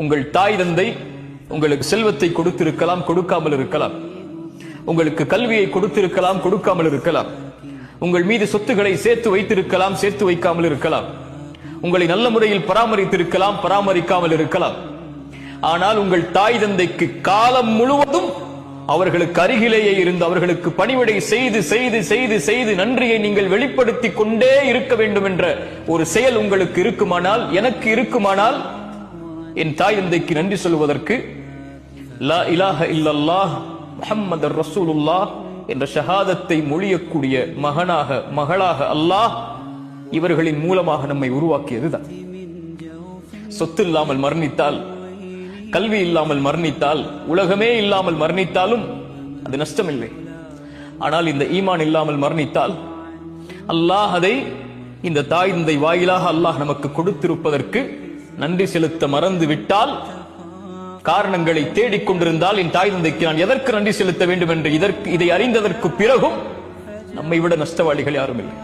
உங்கள் தாய் தந்தை உங்களுக்கு செல்வத்தை கொடுத்திருக்கலாம், கொடுக்காமல் இருக்கலாம். உங்களுக்கு கல்வியை கொடுத்திருக்கலாம், கொடுக்காமல் இருக்கலாம். உங்கள் மீது சொத்துக்களை சேர்த்து வைத்திருக்கலாம், சேர்த்து வைக்காமல் இருக்கலாம். உங்களை நல்ல முறையில் பராமரித்திருக்கலாம், பராமரிக்காமல் இருக்கலாம். ஆனால் உங்கள் தாய் தந்தைக்கு காலம் முழுவதும் அவர்களுக்கு அருகிலேயே இருந்து அவர்களுக்கு பணிவிடை செய்து செய்து செய்து செய்து நன்றியை நீங்கள் வெளிப்படுத்திக் கொண்டே இருக்க வேண்டும் என்ற ஒரு செயல் உங்களுக்கு இருக்குமானால், எனக்கு இருக்குமானால், என் தாய் தந்தைக்கு நன்றி சொல்வதற்கு லா இலாஹ இல்லல்லாஹ் முஹம்மது ரசூலுல்லாஹ் என்ற ஷஹாதத்தை மொழியக்கூடிய மகனாக மகளாக அல்லாஹ் இவர்களின் மூலமாக நம்மை உருவாக்கியதுதான். சொத்து இல்லாமல் மரணித்தால், கல்வி இல்லாமல் மரணித்தால், உலகமே இல்லாமல் மரணித்தாலும் அது நஷ்டமில்லை. ஆனால் இந்த ஈமான் இல்லாமல் மரணித்தால் அல்லாஹ் அதை இந்த தாய் தந்தை வாயிலாக அல்லாஹ் நமக்கு கொடுத்திருப்பதற்கு நன்றி செலுத்த மறந்து விட்டால், காரணங்களை தேடிக்கொண்டிருந்தால், என் தாய் தந்தைக்கு நான் எதற்கு நன்றி செலுத்த வேண்டும் என்று இதை அறிந்ததற்கு பிறகும் நம்மை விட நஷ்டவாளிகள் யாரும் இல்லை.